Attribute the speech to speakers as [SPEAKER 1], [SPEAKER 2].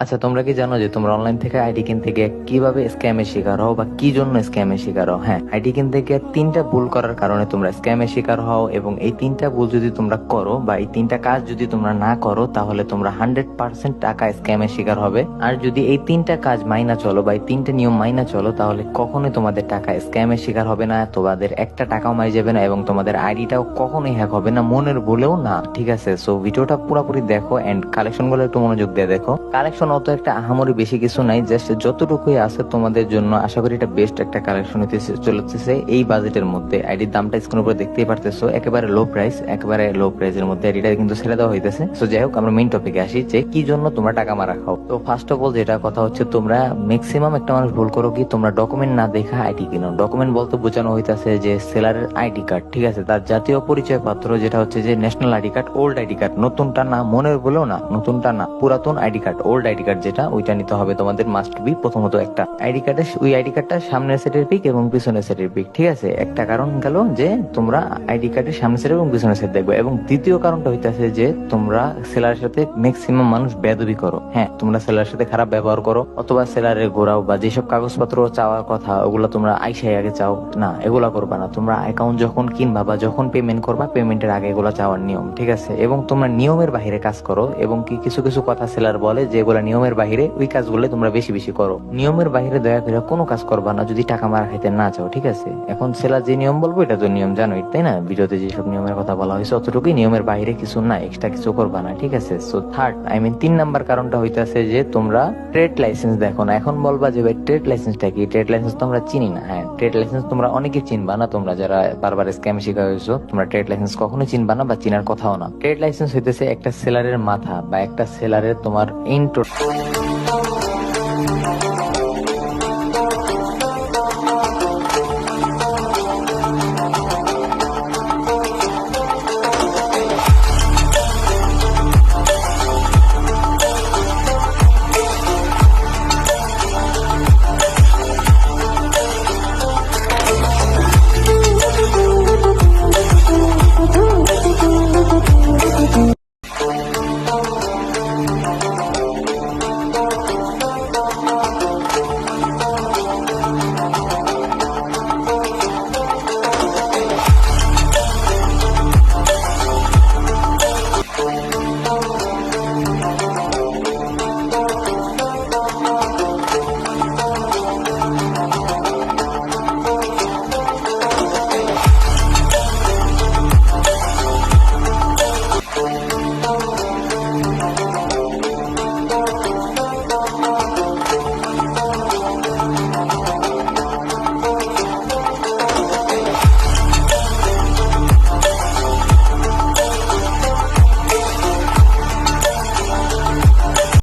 [SPEAKER 1] আচ্ছা, তোমরা কি জানো যে তোমরা অনলাইন থেকে আইডি কিনতে গিয়ে কিভাবে স্ক্যামের শিকার হও বা কি জন্য স্ক্যামের শিকার হও? হ্যাঁ, আইডি কিনতে গিয়ে তিনটা ভুল করার কারণে তোমরা স্ক্যামের শিকার হও, এবং এই তিনটা ভুল যদি তোমরা করো বা এই তিনটা কাজ যদি তোমরা না করো তাহলে তোমরা 100% টাকা স্ক্যামের শিকার হবে। আর যদি এই তিনটা কাজ মাইনা চলো বা এই তিনটা নিয়ম মাইনা চলো তাহলে কখনোই তোমাদের টাকা স্ক্যামের শিকার হবে না, তোমাদের একটা টাকাও মারি যাবে না, এবং তোমাদের আইডিটাও কখনোই হ্যাক হবে না, মনের ভুলেও না। ঠিক আছে, সো ভিডিওটা পুরোপুরি দেখো এন্ড কালেকশন গুলো একটু মনোযোগ দিয়ে দেখো। কালেকশন অত একটা আহামরি বেশি কিছু নাই, জাস্ট যতটুকুই আছে তোমাদের জন্য আশা করি এটা বেস্ট একটা কালেকশন হতে চলেছে এই বাজেটের মধ্যে। আইডির দামটা স্ক্রিনের উপরে দেখতেই পারতেছো, একেবারে লো প্রাইস, একেবারে লো প্রাইসের মধ্যে আইডিটা কিন্তু ছেড়ে দেওয়া হইতেছে। সো যাই হোক, আমরা মেইন টপিকে আসি যে কি জন্য তোমরা টাকা মারা খাও। তো ফার্স্ট অফ অল যেটা কথা হচ্ছে, তোমরা ম্যাক্সিমাম একটা মানুষ ভুল করো কি, তোমরা ডকুমেন্ট না দেখা আইডি কিনো। ডকুমেন্ট বলতে বোঝানো হইতাছে যে সেলারের আইডি কার্ড, ঠিক আছে, তার জাতীয় পরিচয় পত্র যেটা হচ্ছে যে national ID card, old ID card, নতুনটা না, মনের বলেও না, নতুনটা না, পুরাতন ID card, old ID card যেটা, ওইটা নিতে হবে তোমাদের। মাস্ট বি প্রথমত একটা আইডি কার্ডের, ওই আইডি কার্ডটা সামনের সেটের পিক এবং পিছনের সেটের পিক, ঠিক আছে। একটা কারণ গেল যে তোমরা আইডি কার্ডের সামনের সেট এবং পিছনের সেট দেখবে, এবং দ্বিতীয় কারণটা হইতাছে যে তোমরা সেলারের সাথে ম্যাক্সিমাম মানুষ বেয়াদবি করো। হ্যাঁ, তোমরা সেলারের সাথে খারাপ ব্যবহার করো, অথবা সেলারের ঘোরাও বা যেসব কাগজপত্র চাওয়ার কথা ওগুলো তোমরা আইসাই আগে চাও না, এগুলা করবা না। তোমরা অ্যাকাউন্ট যখন কিনবা বা যখন পেমেন্ট করবা, পেমেন্টের আগে এগুলো চাওয়ার নিয়ম, ঠিক আছে। এবং তোমরা নিয়মের বাইরে কাজ করো, এবং কি কিছু কিছু কথা সেলার বলে যেগুলো নিয়মের বাইরে, ওই কাজগুলো তোমরা বেশি বেশি করো। নিয়মের বাইরে দয়া করে কোনো কাজ করবা না যদি টাকা মারা খাইতে না চাও, ঠিক আছে। এখন সেলার যে নিয়ম বলবো এটা তো নিয়ম জানোই, তাই না? ভিডিওতে যেসব নিয়মের কথা বলা হয়েছে অতটুকুই, নিয়মের বাইরে কিছু না, এক্সট্রা কিছু করবা না, ঠিক আছে। সো থার্ড, তিন নাম্বার কারণটা হইতাছে যে তোমরা ট্রেড লাইসেন্স দেখো না। এখন বলবা যে ভাই ট্রেড লাইসেন্সটা কি? ট্রেড লাইসেন্স তো আমরা চিনি না। হ্যাঁ, ট্রেড লাইসেন্স তোমরা অনেকে চিনবা না, তোমরা যারা বারবার স্ক্যাম শিকার হয়েছো, তোমরা ট্রেড লাইসেন্স কখনো চিনবা না বা চিনার কথাও না। ট্রেড লাইসেন্স হইতেছে একটা সেলারের মাথা বা একটা সেলারের তোমার ইন্টো